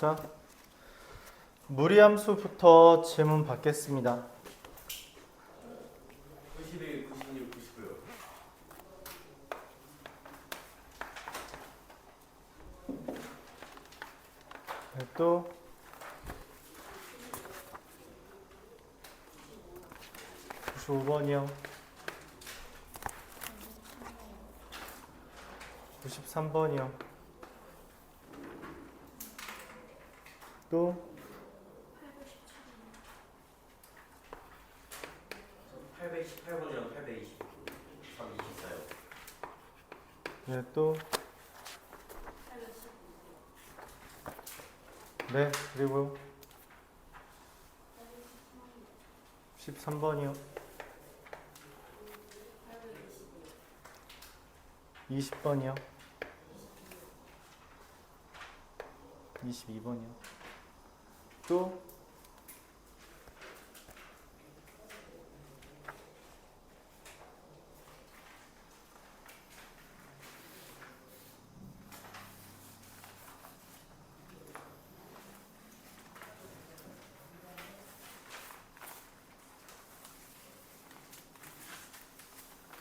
자, 무리함수부터 질문 받겠습니다. 91, 96, 99요. 또 95번이요. 93번이요. 또 818번이랑 820. 24요. 네, 또 네, 그리고 13번이요. 20번이요. 22번이요. 또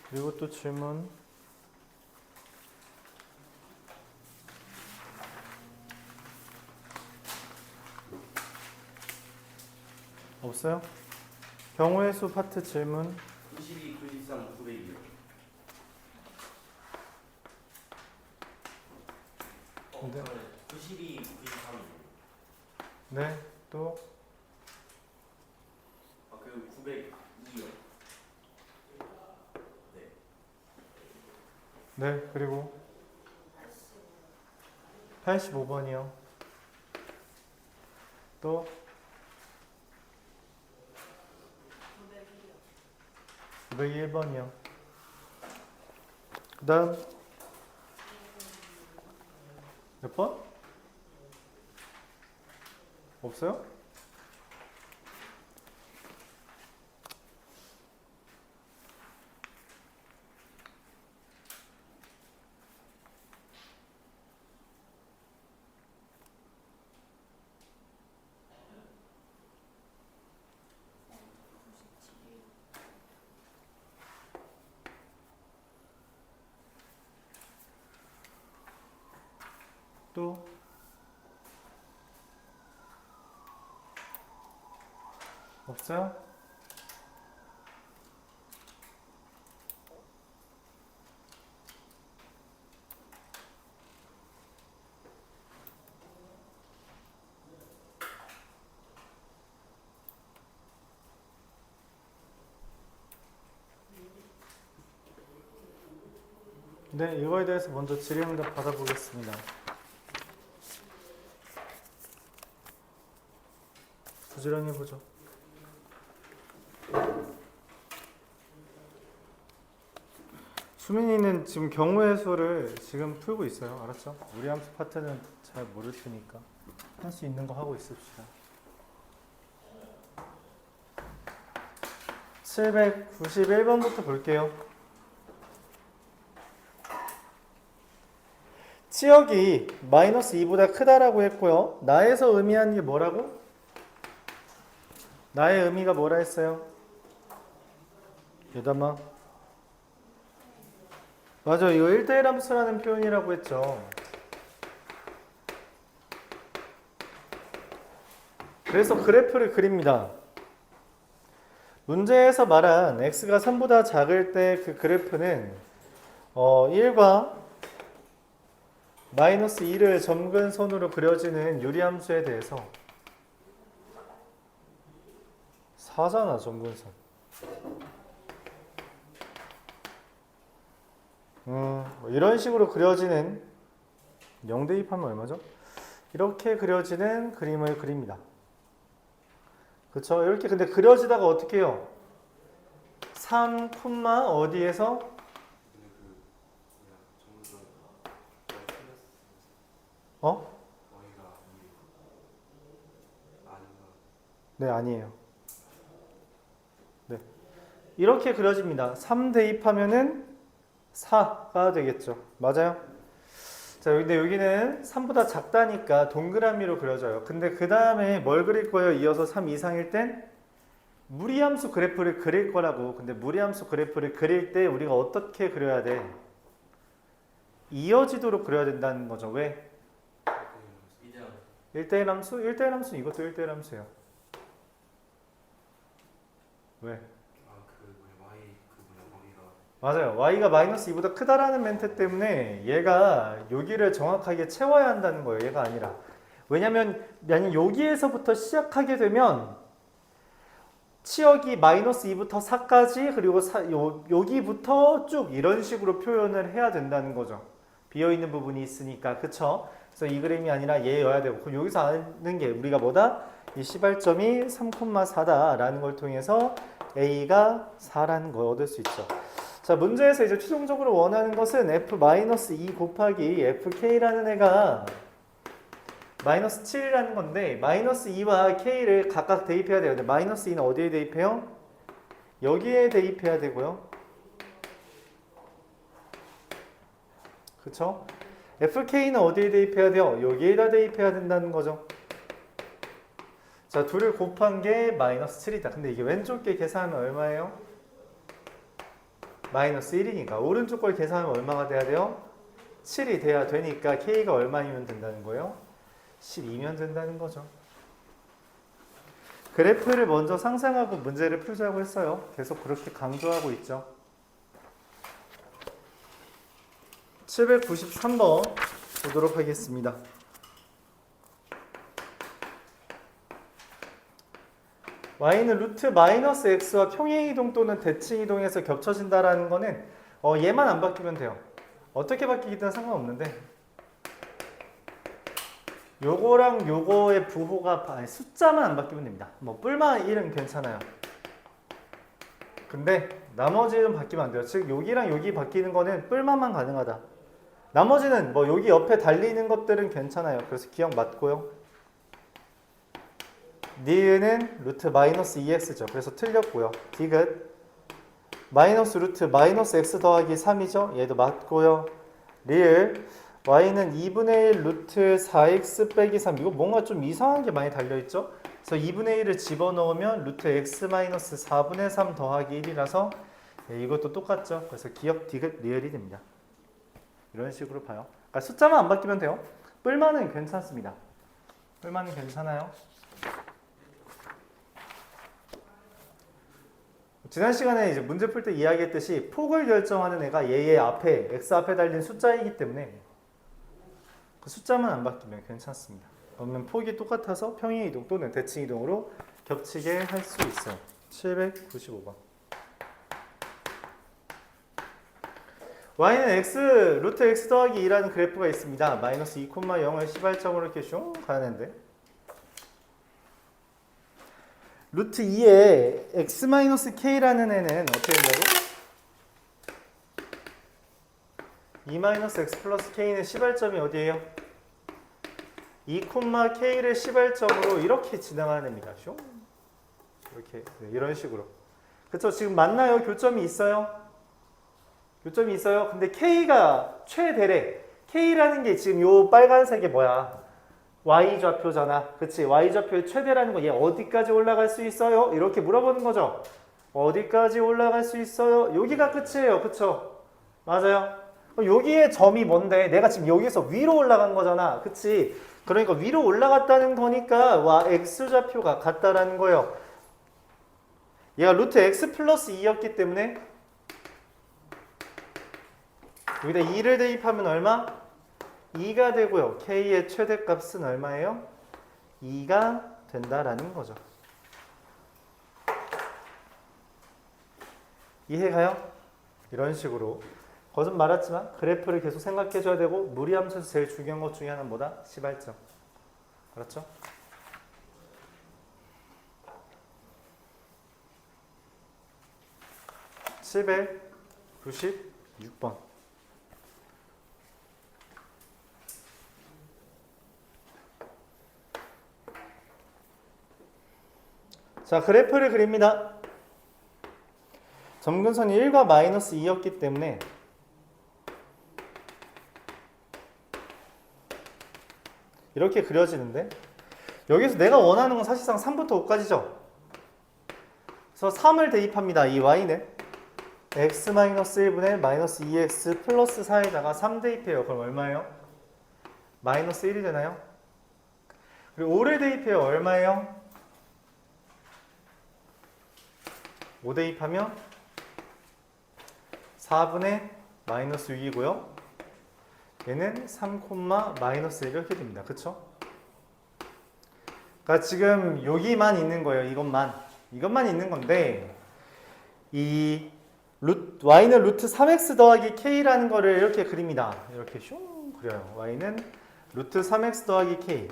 그리고 또 질문 없어요? 경우의 수 파트 질문 92, 93, 900이요. 네. 92, 93이요. 네, 또 그 902요. 네. 네, 그리고 85번이요. 또 901번이요. 그 다음 몇 번? 없어요? 또 없어요? 네, 이거에 대해서 먼저 질의응답 받아보겠습니다. 부지런히 해보죠. 수민이는 지금 경우의 수를 지금 풀고 있어요. 알았죠? 우리 함수 파트는 잘 모를 테니까 할 수 있는 거 하고 있읍시다. 791번부터 볼게요. 치역이 마이너스 2보다 크다라고 했고요. 나에서 의미하는 게 뭐라고? 나의 의미가 뭐라 했어요? 예담아. 맞아, 이거 1대1 함수라는 표현이라고 했죠. 그래서 그래프를 그립니다. 문제에서 말한 x가 3보다 작을 때 그 그래프는 1과 마이너스 2를 점근선으로 그려지는 유리함수에 대해서 4잖아, 점근선. 이런 식으로 그려지는 0 대입하면 얼마죠? 이렇게 그려지는 그림을 그립니다. 그쵸? 이렇게 근데 그려지다가 어떻게 해요? 3, 어디에서? 네, 아니에요. 네. 이렇게 그려집니다. 3 대입하면은 4가 되겠죠. 맞아요? 자, 근데 여기는 3보다 작다니까 동그라미로 그려져요. 근데 그 다음에 뭘 그릴 거예요? 이어서 3 이상일 땐 무리함수 그래프를 그릴 거라고. 근데 무리함수 그래프를 그릴 때 우리가 어떻게 그려야 돼? 이어지도록 그려야 된다는 거죠. 왜? 이대요. 1대1 함수? 1대1 함수 이것도 1대1 함수예요. 왜? y 거기가 맞아요. y가 마이너스 2보다 크다라는 멘트 때문에 얘가 여기를 정확하게 채워야 한다는 거예요. 얘가 아니라. 왜냐면 만약 여기에서부터 시작하게 되면 치역이 마이너스 2부터 4까지 그리고 여기부터 쭉 이런 식으로 표현을 해야 된다는 거죠. 비어있는 부분이 있으니까. 그쵸? 그래서 이 그림이 아니라 얘여야 되고 그럼 여기서 아는 게 우리가 뭐다? 이 시발점이 3,4다라는 걸 통해서 a가 4라는 걸 얻을 수 있죠. 자, 문제에서 이제 최종적으로 원하는 것은 f-2 곱하기 fk라는 애가 마이너스 7이라는 건데 마이너스 2와 k를 각각 대입해야 돼요. 근데 마이너스 2는 어디에 대입해요? 여기에 대입해야 되고요. 그쵸? fk는 어디에 대입해야 돼요? 여기에다 대입해야 된다는 거죠. 자, 둘을 곱한 게 마이너스 7이다. 근데 이게 왼쪽 게 계산하면 얼마예요? 마이너스 1이니까 오른쪽 걸 계산하면 얼마가 돼야 돼요? 7이 돼야 되니까 k가 얼마이면 된다는 거예요? 12면 된다는 거죠. 그래프를 먼저 상상하고 문제를 풀자고 했어요. 계속 그렇게 강조하고 있죠. 793번 보도록 하겠습니다. y는 루트 마이너스 x와 평행이동 또는 대칭이동에서 겹쳐진다라는 거는 얘만 안 바뀌면 돼요. 어떻게 바뀌기든 상관없는데 요거랑 요거의 부호가 숫자만 안 바뀌면 됩니다. 뭐 뿔만 1은 괜찮아요. 근데 나머지는 바뀌면 안 돼요. 즉 여기랑 여기 바뀌는 거는 뿔만만 가능하다. 나머지는 뭐 여기 옆에 달리는 것들은 괜찮아요. 그래서 기억 맞고요. 니은은 루트 마이너스 2x죠. 그래서 틀렸고요. 디귿 마이너스 루트 마이너스 x 더하기 3이죠. 얘도 맞고요. 리을 y는 2분의 1 루트 4x 빼기 3. 이거 뭔가 좀 이상한 게 많이 달려있죠? 그래서 2분의 1을 집어넣으면 루트 x 마이너스 4분의 3 더하기 1이라서 이것도 똑같죠? 그래서 기억 디귿 리을이 됩니다. 이런 식으로 봐요. 그러니까 숫자만 안 바뀌면 돼요. 뿔만은 괜찮습니다. 뿔만은 괜찮아요. 지난 시간에 이제 문제 풀 때 이야기했듯이 폭을 결정하는 애가 얘의 앞에 x 앞에 달린 숫자이기 때문에 그 숫자만 안 바뀌면 괜찮습니다. 그러면 폭이 똑같아서 평행이동 또는 대칭이동으로 겹치게 할 수 있어요. 795번. y는 x 루트 x 더하기 2라는 그래프가 있습니다. 마이너스 2,0을 시발점으로 이렇게 슝 가는데 루트 2에 x-k라는 애는 어떻게 된다고? 2-x 플러스 k는 시발점이 어디예요? 2,k를 시발점으로 이렇게 지나가는 애입니다. 슝. 이렇게 이런 식으로. 그쵸? 지금 맞나요? 교점이 있어요? 교점이 있어요? 근데 k가 최대래. k라는 게 지금 요 빨간색이 뭐야? y좌표잖아. 그치? y좌표의 최대라는 거 얘 어디까지 올라갈 수 있어요? 이렇게 물어보는 거죠. 어디까지 올라갈 수 있어요? 여기가 끝이에요. 그쵸? 맞아요? 여기에 점이 뭔데? 내가 지금 여기서 위로 올라간 거잖아. 그치? 그러니까 위로 올라갔다는 거니까 x좌표가 같다라는 거예요. 얘가 루트 x 플러스 2였기 때문에 여기다 2를 대입하면 얼마? 2가 되고요. k의 최대값은 얼마예요? 2가 된다라는 거죠. 이해가요? 이런 식으로 거듭 말했지만 그래프를 계속 생각해줘야 되고 무리함수에서 제일 중요한 것 중에 하나는 뭐다? 시발점. 알았죠? (796번) 자, 그래프를 그립니다. 점근선이 1과 마이너스 2였기 때문에 이렇게 그려지는데 여기서 내가 원하는 건 사실상 3부터 5까지죠. 그래서 3을 대입합니다. 이 y는 x-1분의 마이너스 2x 플러스 4에다가 3 대입해요. 그럼 얼마예요? 마이너스 1이 되나요? 그리고 5를 대입해요. 얼마예요? 5 대입하면 4분의 마이너스 6이고요. 얘는 3, 마이너스 1 이렇게 됩니다. 그쵸? 그러니까 지금 여기만 있는 거예요. 이것만 있는 건데 이 y는 루트 3x 더하기 k라는 거를 이렇게 그립니다. 이렇게 슝 그려요. y는 루트 3x 더하기 k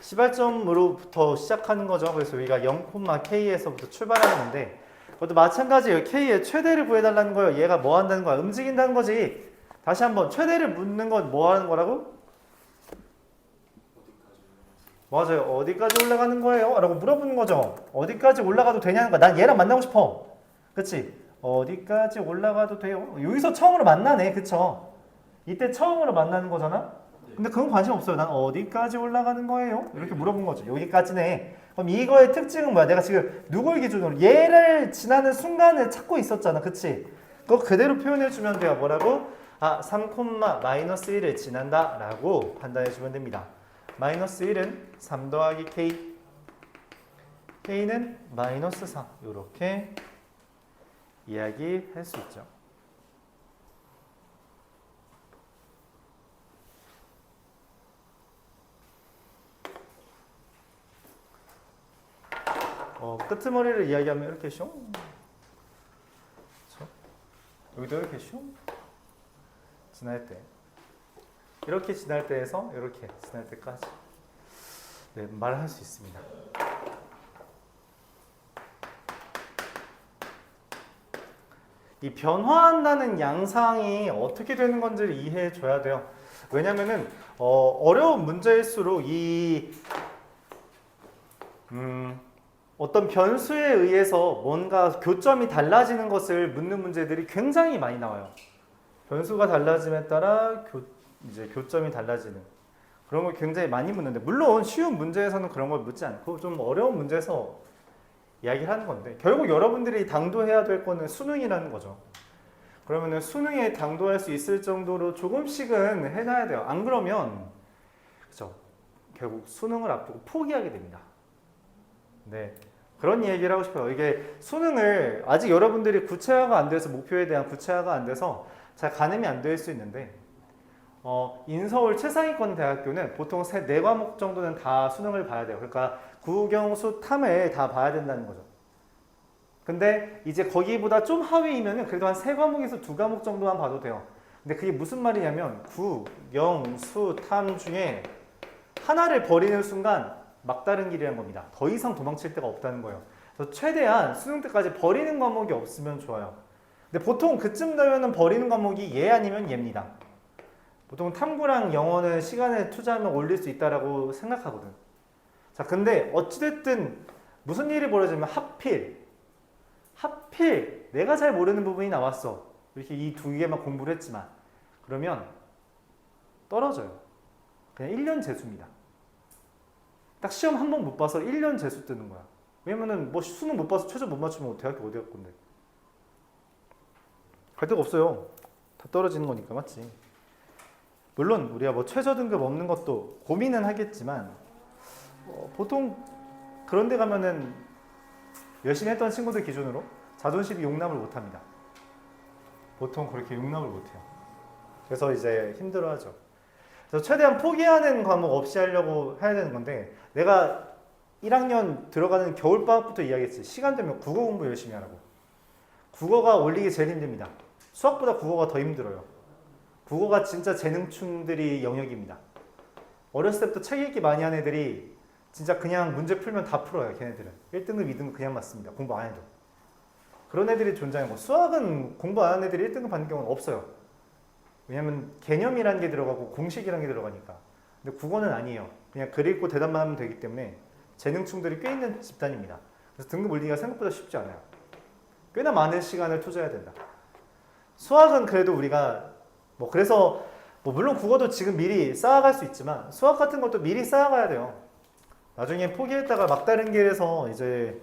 시발점으로부터 시작하는 거죠. 그래서 우리가 0, k에서부터 출발하는 건데 그것도 마찬가지예요. k의 최대를 구해달라는 거예요. 얘가 뭐 한다는 거야? 움직인다는 거지. 다시 한번 최대를 묻는 건 뭐 하는 거라고? 맞아요. 어디까지 올라가는 거예요? 라고 물어보는 거죠. 어디까지 올라가도 되냐는 거야. 난 얘랑 만나고 싶어. 그치? 어디까지 올라가도 돼요? 여기서 처음으로 만나네. 그쵸? 이때 처음으로 만나는 거잖아? 근데 그건 관심 없어요. 난 어디까지 올라가는 거예요? 이렇게 물어본 거죠. 여기까지네. 그럼 이거의 특징은 뭐야? 내가 지금 누굴 기준으로 얘를 지나는 순간을 찾고 있었잖아. 그치? 그거 그대로 표현해주면 돼요. 뭐라고? 3, 마이너스 1을 지난다 라고 판단해주면 됩니다. 마이너스 1은 3 더하기 k k는 마이너스 4 이렇게 이야기할 수 있죠. 끄트머리를 이야기하면 이렇게 슝 그렇죠? 여기도 이렇게 슝 지날 때 이렇게 지날 때에서 이렇게 지날 때까지 네, 말할 수 있습니다. 이 변화한다는 양상이 어떻게 되는 건지를 이해해 줘야 돼요. 왜냐면은 어려운 문제일수록 이 어떤 변수에 의해서 뭔가 교점이 달라지는 것을 묻는 문제들이 굉장히 많이 나와요. 변수가 달라짐에 따라 이제 교점이 달라지는 그런 걸 굉장히 많이 묻는데 물론 쉬운 문제에서는 그런 걸 묻지 않고 좀 어려운 문제에서 이야기를 하는 건데 결국 여러분들이 당도해야 될 거는 수능이라는 거죠. 그러면은 수능에 당도할 수 있을 정도로 조금씩은 해놔야 돼요. 안 그러면 그죠? 결국 수능을 앞두고 포기하게 됩니다. 네. 그런 얘기를 하고 싶어요. 이게 수능을 아직 여러분들이 구체화가 안 돼서 목표에 대한 구체화가 안 돼서 잘 가늠이 안 될 수 있는데 인서울 최상위권 대학교는 보통 4과목 정도는 다 수능을 봐야 돼요. 그러니까 국영수 탐을 다 봐야 된다는 거죠. 근데 이제 거기보다 좀 하위이면은 그래도 한 3과목에서 2과목 정도만 봐도 돼요. 근데 그게 무슨 말이냐면 국영수 탐 중에 하나를 버리는 순간 막다른 길이라는 겁니다. 더 이상 도망칠 데가 없다는 거예요. 그래서 최대한 수능 때까지 버리는 과목이 없으면 좋아요. 근데 보통 그쯤 되면은 버리는 과목이 얘 아니면 얘입니다. 보통 탐구랑 영어는 시간을 투자하면 올릴 수 있다라고 생각하거든. 자, 근데 어찌됐든 무슨 일이 벌어지면 하필 내가 잘 모르는 부분이 나왔어. 이렇게 이 2개만 공부를 했지만 그러면 떨어져요. 그냥 1년 재수입니다. 딱 시험 한 번 못 봐서 1년 재수 뜨는 거야. 왜냐면은 뭐 수능 못 봐서 최저 못 맞추면 대학교 어디 갈 건데. 갈 데가 없어요. 다 떨어지는 거니까 맞지. 물론 우리가 뭐 최저 등급 없는 것도 고민은 하겠지만 보통 그런 데 가면은 열심히 했던 친구들 기준으로 자존심이 용납을 못 합니다. 보통 그렇게 용납을 못 해요. 그래서 이제 힘들어하죠. 그래서 최대한 포기하는 과목 없이 하려고 해야 되는 건데 내가 1학년 들어가는 겨울방학부터 이야기했지. 시간 되면 국어 공부 열심히 하라고. 국어가 올리기 제일 힘듭니다. 수학보다 국어가 더 힘들어요. 국어가 진짜 재능충들이 영역입니다. 어렸을 때부터 책 읽기 많이 한 애들이 진짜 그냥 문제 풀면 다 풀어요. 걔네들은 1등급, 2등급 그냥 맞습니다. 공부 안 해도. 그런 애들이 존재하는 거. 수학은 공부 안 한 애들이 1등급 받는 경우는 없어요. 왜냐면 개념이라는 게 들어가고 공식이라는 게 들어가니까. 근데 국어는 아니에요. 그냥 글 읽고 대답만 하면 되기 때문에 재능충들이 꽤 있는 집단입니다. 그래서 등급 올리기가 생각보다 쉽지 않아요. 꽤나 많은 시간을 투자해야 된다. 수학은 그래도 우리가 그래서 뭐 물론 국어도 지금 미리 쌓아갈 수 있지만 수학 같은 것도 미리 쌓아가야 돼요. 나중에 포기했다가 막다른 길에서 이제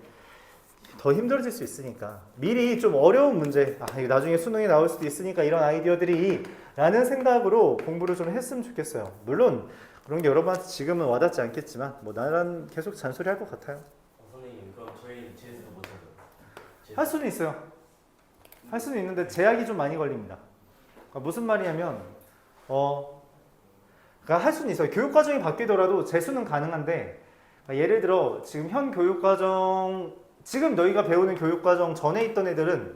더 힘들어질 수 있으니까 미리 좀 어려운 문제, 이거 나중에 수능에 나올 수도 있으니까 이런 아이디어들이 라는 생각으로 공부를 좀 했으면 좋겠어요. 물론 그런 게 여러분한테 지금은 와닿지 않겠지만 뭐 나는 계속 잔소리 할 것 같아요. 선생님 그럼 저희 제에서 못하죠? 할 수는 있어요. 할 수는 있는데 제약이 좀 많이 걸립니다. 그러니까 무슨 말이냐면 그러니까 할 수는 있어요. 교육 과정이 바뀌더라도 재수는 가능한데 그러니까 예를 들어 지금 현 교육 과정 지금 너희가 배우는 교육 과정 전에 있던 애들은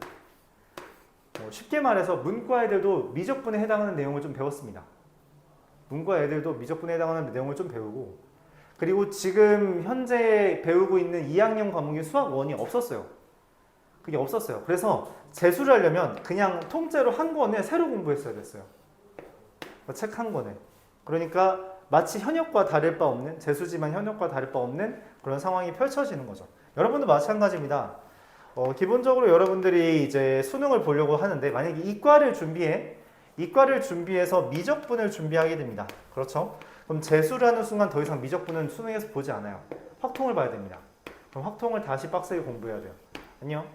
쉽게 말해서 문과 애들도 미적분에 해당하는 내용을 좀 배웠습니다. 문과 애들도 미적분에 해당하는 내용을 좀 배우고 그리고 지금 현재 배우고 있는 2학년 과목이 수학 1이 없었어요. 그게 없었어요. 그래서 재수를 하려면 그냥 통째로 한 권에 새로 공부했어야 됐어요. 책 한 권에. 그러니까 마치 현역과 다를 바 없는 재수지만 현역과 다를 바 없는 그런 상황이 펼쳐지는 거죠. 여러분도 마찬가지입니다. 기본적으로 여러분들이 이제 수능을 보려고 하는데 만약에 이과를 준비해서 미적분을 준비하게 됩니다. 그렇죠? 그럼 재수를 하는 순간 더 이상 미적분은 수능에서 보지 않아요. 확통을 봐야 됩니다. 그럼 확통을 다시 빡세게 공부해야 돼요. 아니요.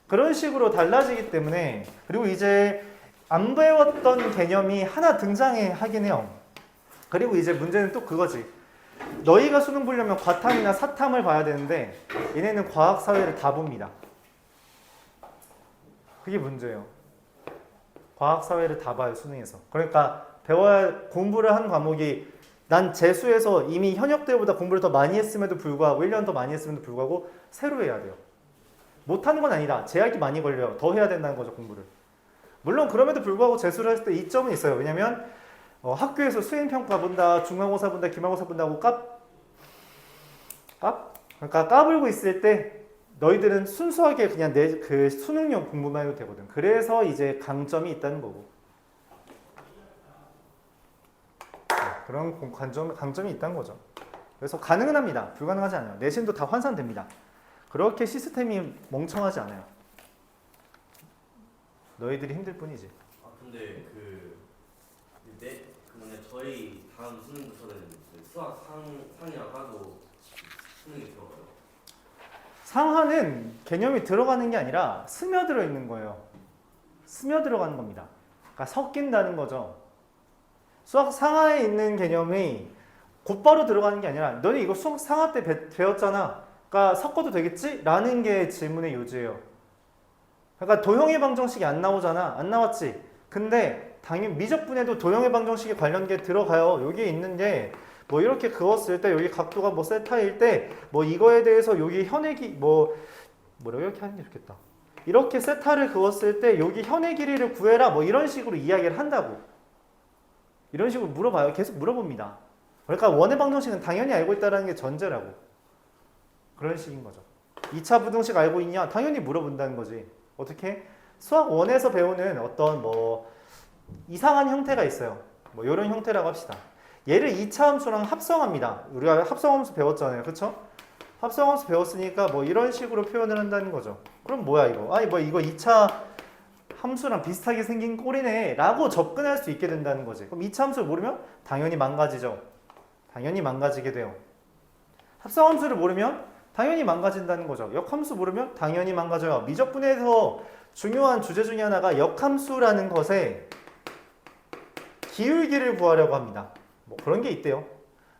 그런 식으로 달라지기 때문에 그리고 이제 안 배웠던 개념이 하나 등장하긴 해요. 그리고 이제 문제는 또 그거지. 너희가 수능 보려면 과탐이나 사탐을 봐야 되는데 얘네는 과학, 사회를 다 봅니다. 그게 문제예요. 과학, 사회를 다 봐요, 수능에서. 그러니까 공부를 한 과목이 난 재수에서 이미 현역 때보다 공부를 더 많이 했음에도 불구하고 1년 더 많이 했음에도 불구하고 새로 해야 돼요. 못하는 건 아니다. 제약이 많이 걸려요. 더 해야 된다는 거죠, 공부를. 물론 그럼에도 불구하고 재수를 했을 때 이점은 있어요. 왜냐면 학교에서 수행평가 본다, 중간고사 본다, 기말고사 본다고 그러니까 까불고 있을 때 너희들은 순수하게 그냥 그 수능용 공부만 해도 되거든. 그래서 이제 강점이 있다는 거고. 그런 강점이 있다는 거죠. 그래서 가능은 합니다. 불가능하지 않아요. 내신도 다 환산됩니다. 그렇게 시스템이 멍청하지 않아요. 너희들이 힘들 뿐이지. 근데 저희 다음 수능부터는 수학 상이랑 하도 수능이 들어가요. 상하는 개념이 들어가는 게 아니라 스며들어 있는 거예요. 스며들어가는 겁니다. 그러니까 섞인다는 거죠. 수학 상하에 있는 개념이 곧바로 들어가는 게 아니라 너네 이거 수학 상하 때 배웠잖아. 그러니까 섞어도 되겠지? 라는 게 질문의 요지예요. 그러니까 도형의 방정식이 안 나오잖아. 안 나왔지? 근데 당연히 미적분에도 도형의 방정식에 관련 게 들어가요. 여기에 있는 게 뭐 이렇게 그었을 때 여기 각도가 뭐 세타일 때 뭐 이거에 대해서 여기 현의 뭐라 이렇게 하는 게 좋겠다. 이렇게 세타를 그었을 때 여기 현의 길이를 구해라. 뭐 이런 식으로 이야기를 한다고. 이런 식으로 물어봐요. 계속 물어봅니다. 그러니까 원의 방정식은 당연히 알고 있다는 게 전제라고. 그런 식인 거죠. 2차 부등식 알고 있냐? 당연히 물어본다는 거지. 어떻게? 수학 1에서 배우는 어떤 뭐 이상한 형태가 있어요. 뭐 이런 형태라고 합시다. 얘를 2차 함수랑 합성합니다. 우리가 합성함수 배웠잖아요. 그쵸? 합성함수 배웠으니까 뭐 이런 식으로 표현을 한다는 거죠. 그럼 뭐야 이거? 아니 뭐 이거 2차 함수랑 비슷하게 생긴 꼴이네 라고 접근할 수 있게 된다는 거지. 그럼 2차 함수를 모르면 당연히 망가지죠. 당연히 망가지게 돼요. 합성함수를 모르면 당연히 망가진다는 거죠. 역함수 모르면 당연히 망가져요. 미적분에서 중요한 주제 중에 하나가 역함수라는 것에 기울기를 구하려고 합니다. 뭐 그런 게 있대요.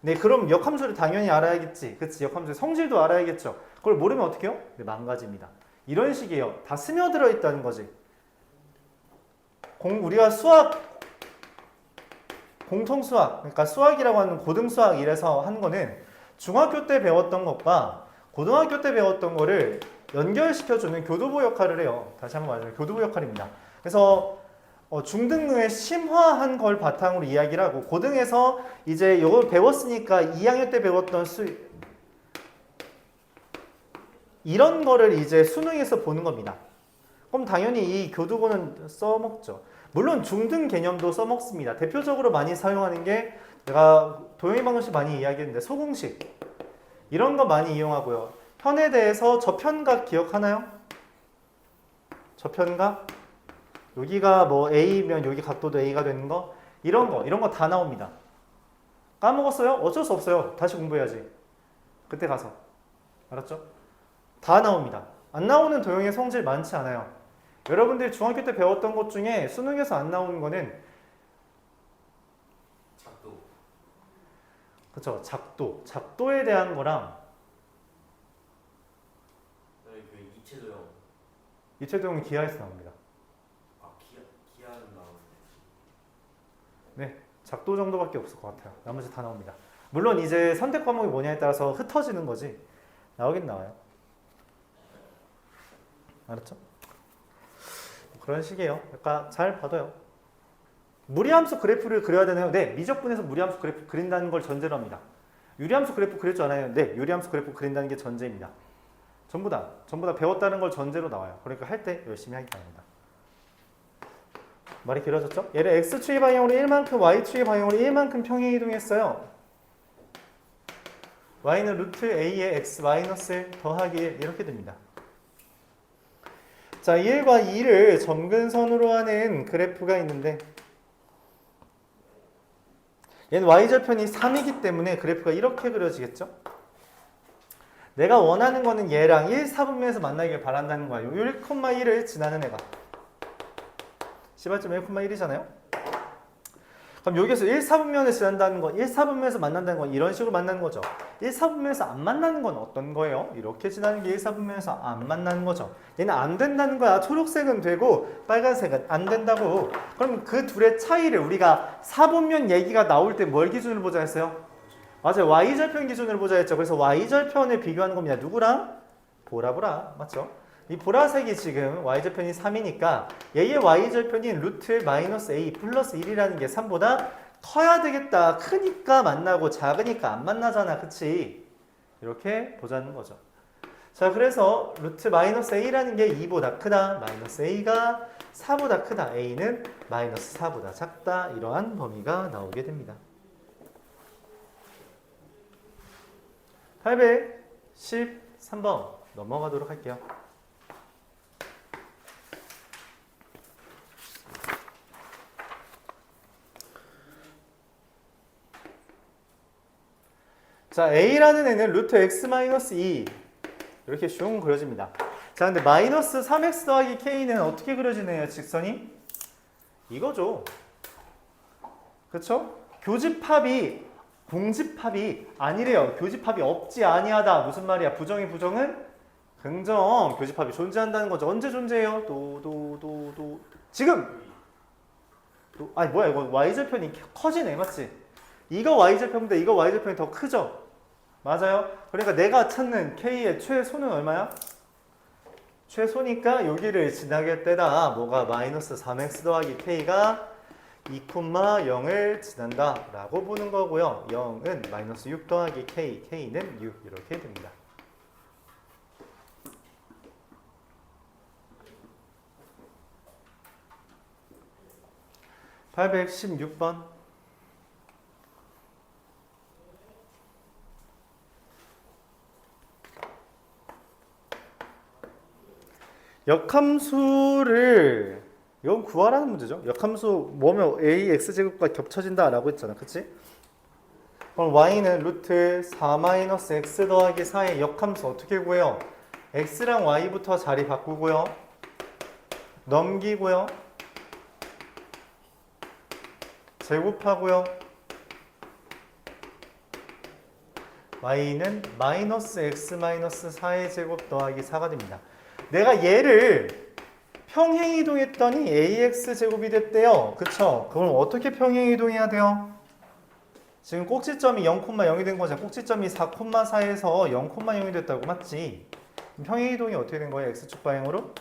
네, 그럼 역함수를 당연히 알아야겠지. 그치? 역함수의 성질도 알아야겠죠. 그걸 모르면 어떻게 해요? 네, 망가집니다. 이런 식이에요. 다 스며들어 있다는 거지. 우리가 공통수학, 그러니까 수학이라고 하는 고등수학 이래서 한 거는 중학교 때 배웠던 것과 고등학교 때 배웠던 거를 연결시켜주는 교도보 역할을 해요. 다시 한번 말해요. 교도보 역할입니다. 그래서 중등에 심화한 걸 바탕으로 이야기를 하고 고등에서 이제 이걸 배웠으니까 2학년 때 배웠던 이런 거를 이제 수능에서 보는 겁니다. 그럼 당연히 이 교도보는 써먹죠. 물론 중등 개념도 써먹습니다. 대표적으로 많이 사용하는 게 내가 도형의 방정식 많이 이야기했는데 소공식 이런 거 많이 이용하고요. 현에 대해서 저편각 기억하나요? 저편각? 여기가 뭐 A면 여기 각도도 A가 되는 거? 이런 거 다 나옵니다. 까먹었어요? 어쩔 수 없어요. 다시 공부해야지. 그때 가서. 알았죠? 다 나옵니다. 안 나오는 도형의 성질 많지 않아요. 여러분들이 중학교 때 배웠던 것 중에 수능에서 안 나오는 거는 작도. 그쵸, 작도에 대한 거랑 그다음에 그 이체도형. 이체도형은 기하에서 나옵니다. 아 기하는 나오는. 네, 작도 정도밖에 없을 것 같아요. 나머지 다 나옵니다. 물론 이제 선택 과목이 뭐냐에 따라서 흩어지는 거지 나오긴 나와요. 알았죠? 그런 식이에요. 약간 잘 봐둬요. 무리함수 그래프를 그려야 되나요? 네, 미적분에서 무리함수 그래프 그린다는 걸 전제로 합니다. 유리함수 그래프 그릴 줄 알아요? 네, 유리함수 그래프 그린다는 게 전제입니다. 전부 다 배웠다는 걸 전제로 나와요. 그러니까 할 때 열심히 하기 바랍니다. 말이 길어졌죠? 얘를 x축의 방향으로 1만큼, y축의 방향으로 1만큼 평행 이동했어요. y는 루트 a에 x 마이너스 1 더하기 1 이렇게 됩니다. 자, 1과 2를 점근선으로 하는 그래프가 있는데 얘는 y절편이 3이기 때문에 그래프가 이렇게 그려지겠죠? 내가 원하는 거는 얘랑 1, 4분면에서 만나길 바란다는 거예요. 1,1을 지나는 애가 시발점 1,1이잖아요? 그럼 여기서 1, 4분면을 지난다는 건 1, 4분면에서 만난다는 건 이런 식으로 만나는 거죠. 1, 4분면에서 안 만나는 건 어떤 거예요? 이렇게 지나는 게 1, 4분면에서 안 만나는 거죠. 얘는 안 된다는 거야. 초록색은 되고 빨간색은 안 된다고. 그럼 그 둘의 차이를 우리가 4분면 얘기가 나올 때 뭘 기준으로 보자 했어요? 맞아요. y절편 기준으로 보자 했죠. 그래서 y절편을 비교하는 겁니다. 누구랑? 보라보라. 맞죠? 이 보라색이 지금 y절편이 3이니까 얘의 y절편인 루트 마이너스 a 플러스 1이라는 게 3보다 커야 되겠다. 크니까 만나고 작으니까 안 만나잖아. 그치? 이렇게 보자는 거죠. 자, 그래서 루트 마이너스 a라는 게 2보다 크다. 마이너스 a가 4보다 크다. a는 마이너스 4보다 작다. 이러한 범위가 나오게 됩니다. 813번 넘어가도록 할게요. 자, a라는 애는 루트 x 마이너스 2 이렇게 슝 그려집니다. 자, 근데 마이너스 3x 더하기 k는 어떻게 그려지네요, 직선이? 이거죠. 그쵸? 교집합이 공집합이 아니래요. 교집합이 없지 아니하다. 무슨 말이야? 부정의 부정은 긍정. 교집합이 존재한다는 거죠. 언제 존재해요? 지금. 아니 뭐야 이거 y절편이 커지네, 맞지? 이거 y절편보다 이거 y절편이 더 크죠? 맞아요. 그러니까 내가 찾는 k의 최소는 얼마야? 최소니까 여기를 지나게 때다. 뭐가 마이너스 3x 더하기 k가 2,0을 지난다 라고 보는 거고요. 0은 마이너스 6 더하기 k, k는 6 이렇게 됩니다. (816번) 역함수를 이건 구하라는 문제죠. 역함수 뭐면 ax제곱과 겹쳐진다 라고 했잖아. 그치? 그럼 y는 루트 4-x 더하기 4의 역함수 어떻게 구해요? x랑 y부터 자리 바꾸고요. 넘기고요. 제곱하고요. y는 마이너스 x 마이너스 4의 제곱 더하기 4가 됩니다. 내가 얘를 평행이동했더니 ax 제곱이 됐대요. 그쵸? 그럼 어떻게 평행이동해야 돼요? 지금 꼭지점이 0,0이 된 거죠. 꼭지점이 4,4에서 0,0이 됐다고, 맞지? 그럼 평행이동이 어떻게 된 거예요? x축 방향으로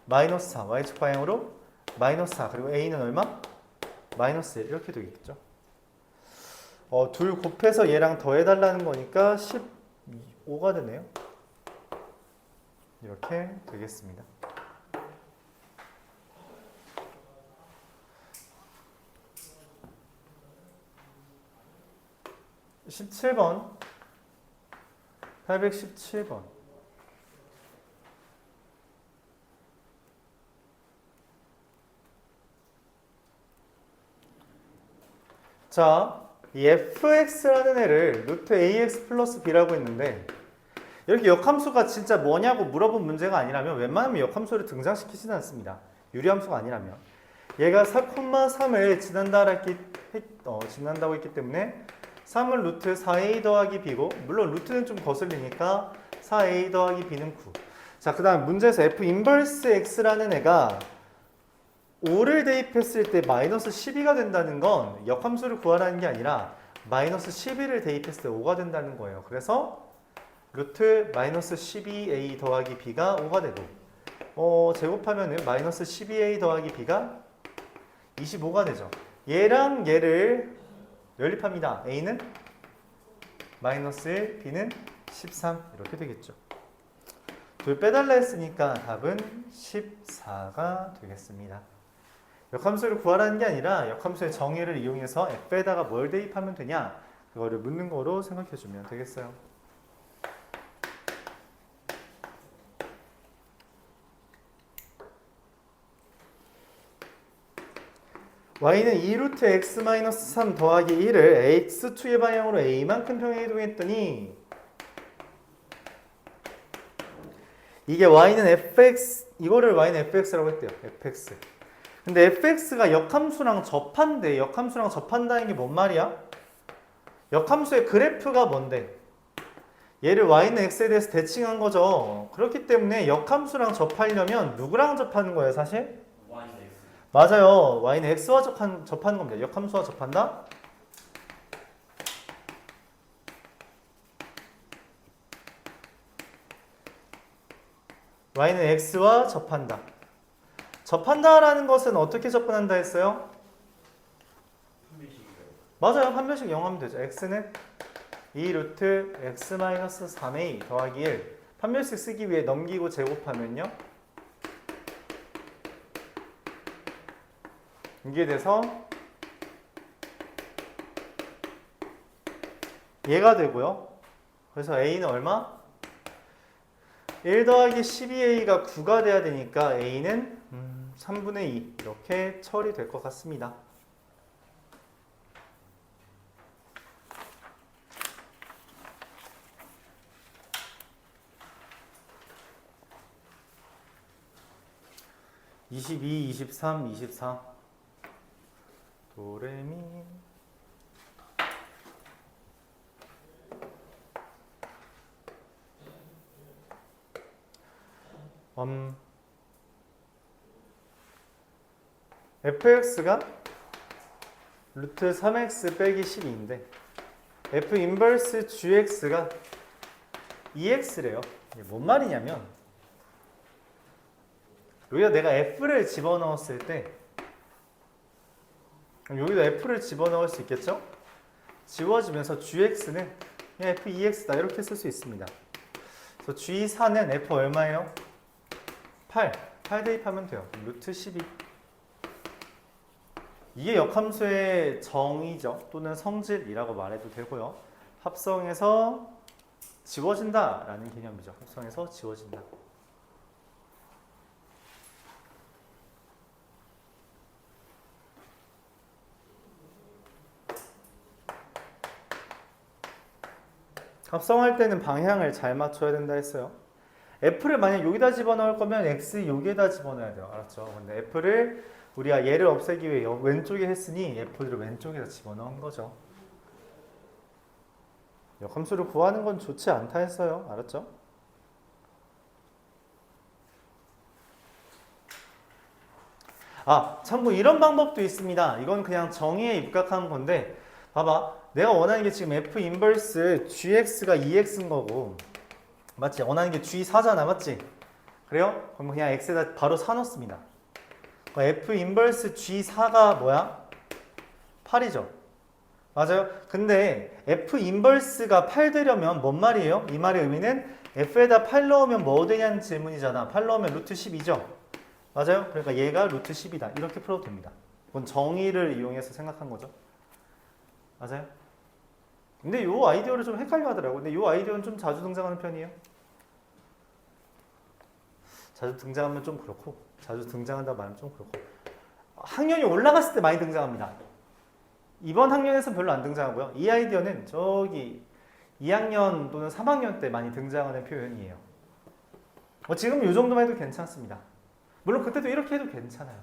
마이너스 4, y축 방향으로 마이너스 4, 그리고 a는 얼마? 마이너스 1 이렇게 되겠죠. 둘 곱해서 얘랑 더해달라는 거니까 15가 되네요. 이렇게 되겠습니다. 17번 817번 자, 이 fx라는 애를 루트 ax 플러스 b라고 했는데 이렇게 역함수가 진짜 뭐냐고 물어본 문제가 아니라면 웬만하면 역함수를 등장시키지는 않습니다. 유리함수가 아니라면. 얘가 4,3을 지난다고 했기 때문에 3은 루트 4a 더하기 b고 물론 루트는 좀 거슬리니까 4a 더하기 b는 9. 자, 그 다음 문제에서 f 인버스 x라는 애가 5를 대입했을 때 마이너스 12가 된다는 건 역함수를 구하라는 게 아니라 마이너스 12를 대입했을 때 5가 된다는 거예요. 그래서 루트 마이너스 12a 더하기 b가 5가 되고 제곱하면은 마이너스 12a 더하기 b가 25가 되죠. 얘랑 얘를 연립합니다. a는 마이너스 1, b는 13 이렇게 되겠죠. 둘 빼달라 했으니까 답은 14가 되겠습니다. 역함수를 구하라는 게 아니라 역함수의 정의를 이용해서 f에다가 뭘 대입하면 되냐 그거를 묻는 거로 생각해 주면 되겠어요. y는 2루트 x-3 더하기 1을 x2의 방향으로 a만큼 평행 이동했더니 이게 y는 fx 이거를 y는 fx라고 했대요. fx. 근데 fx가 역함수랑 접한대. 역함수랑 접한다는 게 뭔 말이야? 역함수의 그래프가 뭔데? 얘를 y는 x에 대해서 대칭한 거죠. 그렇기 때문에 역함수랑 접하려면 누구랑 접하는 거예요, 사실? Y는 X. 맞아요. y는 x와 접하는 겁니다. 역함수와 접한다? y는 x와 접한다. 접한다라는 것은 어떻게 접근한다 했어요? 판별식이요. 맞아요. 판별식 이용하면 되죠. x는 2루트 x-3a 더하기 1. 판별식 쓰기 위해 넘기고 제곱하면요. 이게 돼서 얘가 되고요. 그래서 a는 얼마? 1 더하기 12a가 9가 돼야 되니까 a는 3분의 2 이렇게 처리될 것 같습니다. (22, 23, 24) 도레미 fx가 루트 3x 빼기 12인데 f 인버스 gx가 2x래요. 이게 뭔 말이냐면 여기다 내가 f를 집어넣었을 때 여기다 f를 집어넣을 수 있겠죠? 지워지면서 gx는 그냥 f2x다 이렇게 쓸 수 있습니다. 그래서 g4는 f 얼마예요? 8 대입하면 돼요. 루트 12 이게 역함수의 정의죠. 또는 성질이라고 말해도 되고요. 합성해서 지워진다 라는 개념이죠. 합성해서 지워진다. 합성할 때는 방향을 잘 맞춰야 된다 했어요. f를 만약 여기다 집어넣을 거면 x 여기에다 집어넣어야 돼요. 알았죠? 근데 f를 우리가 얘를 없애기 위해 왼쪽에 했으니 f를 왼쪽에다 집어넣은 거죠. 역함수를 구하는 건 좋지 않다 했어요. 알았죠? 참고 이런 방법도 있습니다. 이건 그냥 정의에 입각한 건데 봐봐. 내가 원하는 게 지금 f 인버스 gx가 2x인 거고 맞지? 원하는 게 g4잖아. 맞지? 그래요? 그럼 그냥 x에다 바로 4 넣습니다. f 인버스 g4가 뭐야? 8이죠. 맞아요? 근데 f 인버스가 8 되려면 뭔 말이에요? 이 말의 의미는 f에다 8 넣으면 뭐 되냐는 질문이잖아. 8 넣으면 루트 10이죠. 맞아요? 그러니까 얘가 루트 10이다. 이렇게 풀어도 됩니다. 이건 정의를 이용해서 생각한 거죠. 맞아요? 근데 요 아이디어를 좀 헷갈려 하더라고. 근데 요 아이디어는 좀 자주 등장하는 편이에요. 자주 등장하면 좀 그렇고 자주 등장한다 말하면 좀 그렇고 학년이 올라갔을 때 많이 등장합니다. 이번 학년에서 별로 안 등장하고요. 이 아이디어는 저기 2학년 또는 3학년 때 많이 등장하는 표현이에요. 지금 이 정도만 해도 괜찮습니다. 물론 그때도 이렇게 해도 괜찮아요.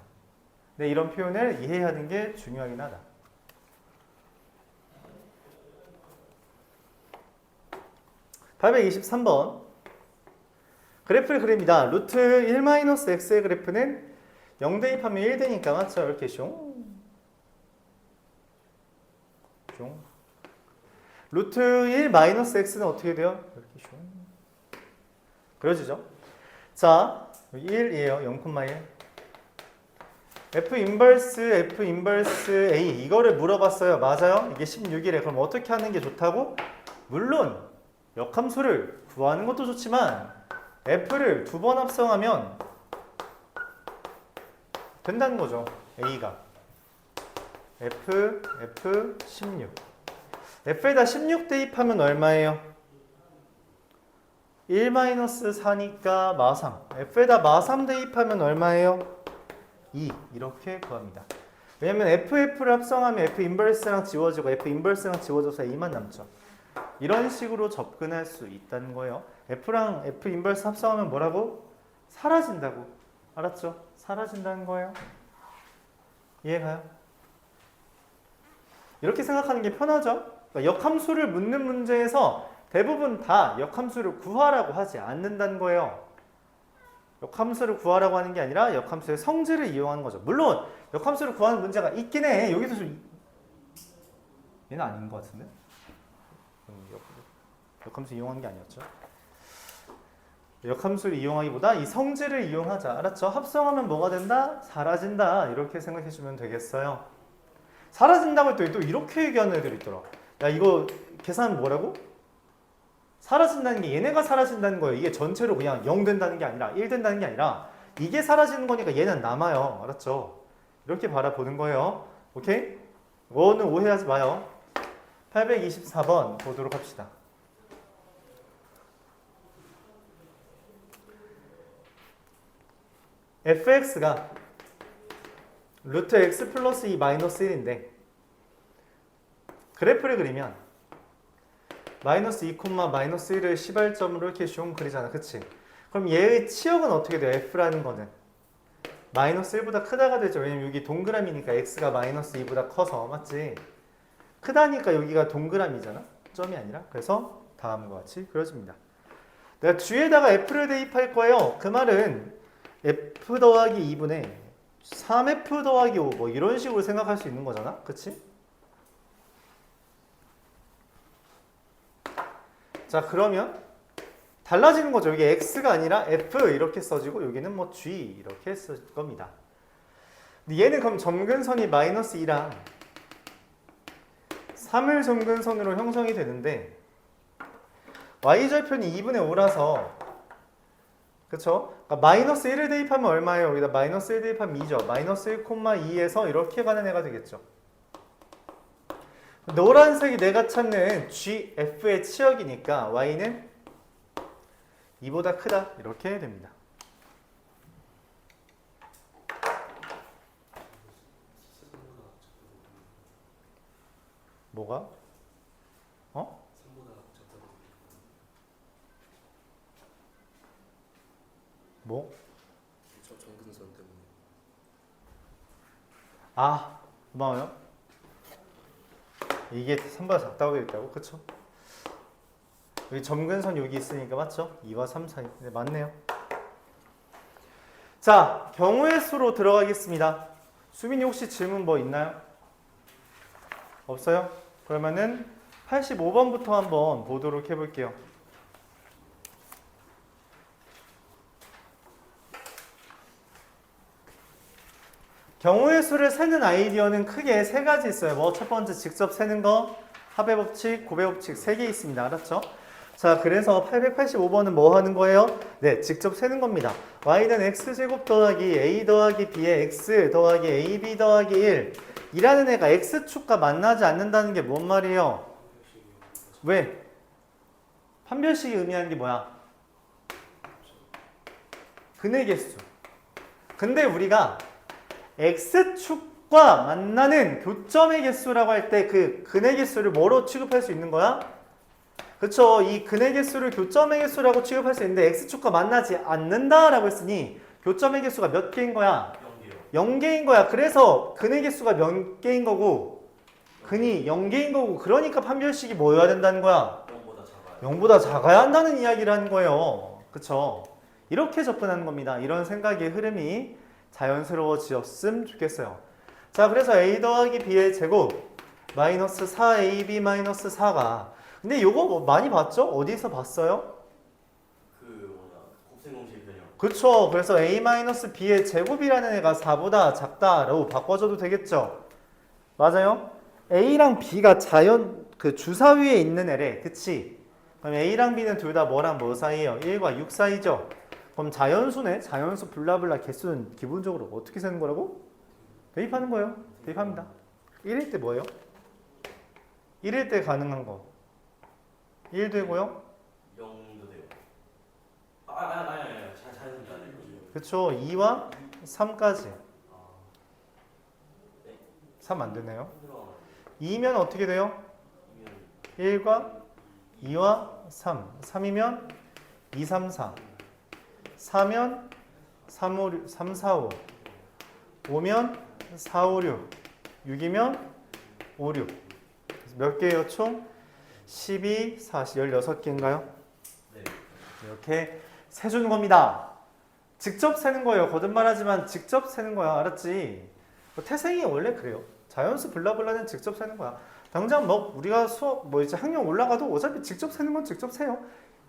근데 이런 표현을 이해하는 게 중요하긴 하다. (823번) 그래프를 그립니다. 루트 1-x의 그래프는 0 대입하면 1 되니까 맞죠? 이렇게 숑 루트 1-x는 어떻게 돼요? 이렇게 숑 그려지죠? 자 1이에요. 0,1 F 인버스 A 이거를 물어봤어요. 맞아요? 이게 16이래. 그럼 어떻게 하는 게 좋다고? 물론 역함수를 구하는 것도 좋지만 F를 2번 합성하면 된다는 거죠. A가 F 16 F에다 16 대입하면 얼마예요? 1-4니까 마삼 F에다 마삼 대입하면 얼마예요? 2 이렇게 구합니다. 왜냐면 F를 합성하면 F 인버스랑 지워지고 F 인버스랑 지워져서 A만 남죠. 이런 식으로 접근할 수 있다는 거예요. F랑 F 인버스 합성하면 뭐라고? 사라진다고. 알았죠? 사라진다는 거예요. 이해가요? 이렇게 생각하는 게 편하죠? 그러니까 역함수를 묻는 문제에서 대부분 다 역함수를 구하라고 하지 않는다는 거예요. 역함수를 구하라고 하는 게 아니라 역함수의 성질을 이용하는 거죠. 물론 역함수를 구하는 문제가 있긴 해. 여기서 좀 얘는 아닌 것 같은데? 역함수 이용한 게 아니었죠. 역함수를 이용하기보다 이 성질을 이용하자. 알았죠? 합성하면 뭐가 된다? 사라진다. 이렇게 생각해 주면 되겠어요. 사라진다고 또 이렇게 얘기하는 애들이 있더라. 야 이거 계산 뭐라고? 사라진다는 게 얘네가 사라진다는 거예요. 이게 전체로 그냥 0 된다는 게 아니라 1 된다는 게 아니라 이게 사라지는 거니까 얘는 남아요. 알았죠? 이렇게 바라보는 거예요. 오케이? 이거는 오해하지 마요. 824번 보도록 합시다. fx가 루트 x 플러스 2 마이너스 1인데 그래프를 그리면 마이너스 2, 마이너스 1을 시발점으로 이렇게 슝 그리잖아. 그치? 그럼 얘의 치역은 어떻게 돼요? f라는 거는 마이너스 1보다 크다가 되죠. 왜냐면 여기 동그라미니까 x가 마이너스 2보다 커서 맞지? 크다니까 여기가 동그라미잖아. 점이 아니라. 그래서 다음과 같이 그려집니다. 내가 뒤에다가 f를 대입할 거예요. 그 말은 f 더하기 2분의 3f 더하기 5 뭐 이런 식으로 생각할 수 있는 거잖아. 그치? 자 그러면 달라지는 거죠. 여기 x가 아니라 f 이렇게 써지고 여기는 뭐 g 이렇게 써질 겁니다. 근데 얘는 그럼 점근선이 마이너스 2랑 3을 점근선으로 형성이 되는데 y절편이 2분의 5라서 그쵸? 그러니까 마이너스 1을 대입하면 얼마예요? 여기다 마이너스 1 대입하면 2죠. 마이너스 1,2에서 이렇게 가는 애가 되겠죠. 노란색이 내가 찾는 GF의 치역이니까 Y는 2보다 크다. 이렇게 됩니다. 뭐가? 어? 3보다 작다고. 뭐? 저 정근선 때문에. 아, 고마워요. 이게 3보다 작다고 되어 있다고? 그쵸? 여기 점근선 여기 있으니까 맞죠? 2와 3 사이. 네, 맞네요. 자, 경우의 수로 들어가겠습니다. 수민이 혹시 질문 뭐 있나요? 없어요? 그러면은 85번부터 한번 보도록 해볼게요. 경우의 수를 세는 아이디어는 크게 세 가지 있어요. 뭐 첫 번째 직접 세는 거, 합의 법칙, 곱의 법칙 세 개 있습니다. 알았죠? 자, 그래서 885번은 뭐 하는 거예요? 네, 직접 세는 겁니다. y는 x제곱 더하기 a 더하기 b의 x 더하기 ab 더하기 1 이라는 애가 x축과 만나지 않는다는 게 뭔 말이에요? 왜? 판별식이 의미하는 게 뭐야? 근의 개수. 근데 우리가 x축 만나는 교점의 개수라고 할 때 그 근의 개수를 뭐로 취급할 수 있는 거야? 그쵸. 이 근의 개수를 교점의 개수라고 취급할 수 있는데 x축과 만나지 않는다라고 했으니 교점의 개수가 몇 개인 거야? 0개요. 0개인 거야. 그래서 근의 개수가 몇 개인 거고 근이 0개인 거고 그러니까 판별식이 뭐여야 된다는 거야? 0보다 작아요. 0보다 작아야 한다는 이야기를 하는 거예요. 그쵸? 이렇게 접근하는 겁니다. 이런 생각의 흐름이 자연스러워지었으면 좋겠어요. 자, 그래서 a 더하기 b의 제곱 마이너스 4ab 마이너스 4가 근데 요거 뭐 많이 봤죠? 어디서 봤어요? 곱셈공식 변형. 그쵸. 그래서 a-b의 제곱이라는 애가 4보다 작다라고 바꿔줘도 되겠죠. 맞아요? a랑 b가 그 주사위에 있는 애래. 그치? 그럼 a랑 b는 둘 다 뭐랑 뭐 사이에요? 1과 6 사이죠. 그럼 자연수네. 자연수 블라블라 개수는 기본적으로 어떻게 세는 거라고? 대입하는 거예요. 대입합니다. 1일 때 뭐예요? 1일 때 가능한 거 1 되고요. 0도 돼요. 아니. 잘 생각 안 해요. 그쵸. 2와 3까지. 네. 3 안 되네요. 힘들어. 2면 어떻게 돼요? 1과 2와 3. 3이면 2, 3, 4. 4면 3, 5, 6, 3, 4, 5. 5면 4, 5, 6. 6이면 5, 6. 몇 개예요, 총? 12, 40, 16개인가요? 네. 이렇게 세주는 겁니다. 직접 세는 거예요. 거듭말하지만 직접 세는 거야. 알았지? 태생이 원래 그래요. 자연수 블라블라는 직접 세는 거야. 당장 뭐 우리가 수업 뭐 이제 학년 올라가도 어차피 직접 세는 건 직접 세요.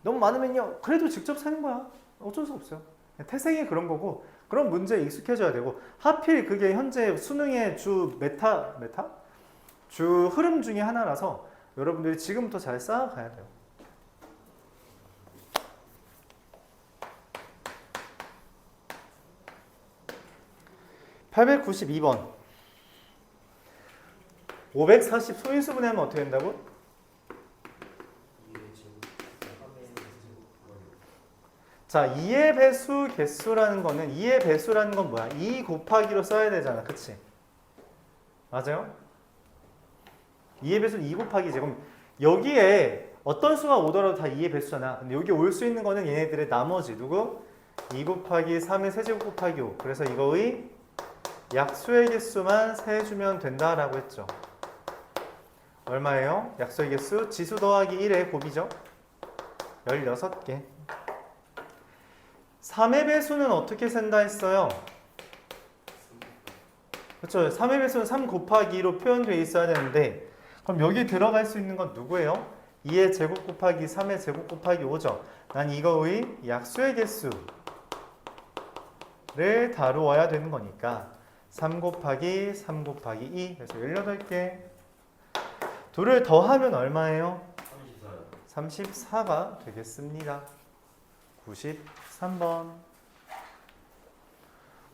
너무 많으면요. 그래도 직접 세는 거야. 어쩔 수 없어요. 태생이 그런 거고 그런 문제에 익숙해져야 되고 하필 그게 현재 수능의 주 주 흐름 중에 하나라서 여러분들이 지금부터 잘 쌓아가야 돼요. (892번) 540 소인수분해하면 어떻게 된다고? 자, 2의 배수 개수라는 거는 2의 배수라는 건 뭐야? 2 곱하기로 써야 되잖아. 그치? 맞아요? 2의 배수는 2 곱하기지. 그럼 여기에 어떤 수가 오더라도 다 2의 배수잖아. 근데 여기 올 수 있는 거는 얘네들의 나머지 누구? 2 곱하기 3의 세제곱 곱하기 5. 그래서 이거의 약수의 개수만 세주면 된다라고 했죠. 얼마예요? 약수의 개수 지수 더하기 1의 곱이죠. 16개. 3의 배수는 어떻게 센다 했어요? 그렇죠. 3의 배수는 3 곱하기 2로 표현되어 있어야 되는데 그럼 여기 들어갈 수 있는 건 누구예요? 2의 제곱 곱하기 3의 제곱 곱하기 5죠. 난 이거의 약수의 개수를 다루어야 되는 거니까 3 곱하기 3 곱하기 2 그래서 18개. 둘을 더하면 얼마예요? 34요. 34가 되겠습니다. 93번.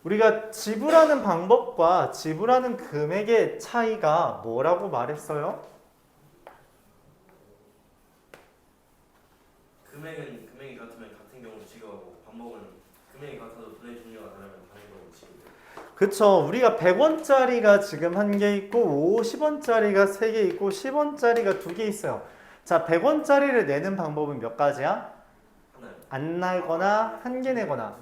우리가 지불하는 방법과 지불하는 금액의 차이가 뭐라고 말했어요? 금액이 같으면 같은 경우를 지급하고 방법은 금액이 같아도 돈의 종류가 다르면 다른 경우를 지급해요. 그쵸. 우리가 100원짜리가 지금 1개 있고 50원짜리가 3개 있고 10원짜리가 2개 있어요. 자, 100원짜리를 내는 방법은 몇 가지야? 하나요. 안 내거나 1개 내거나.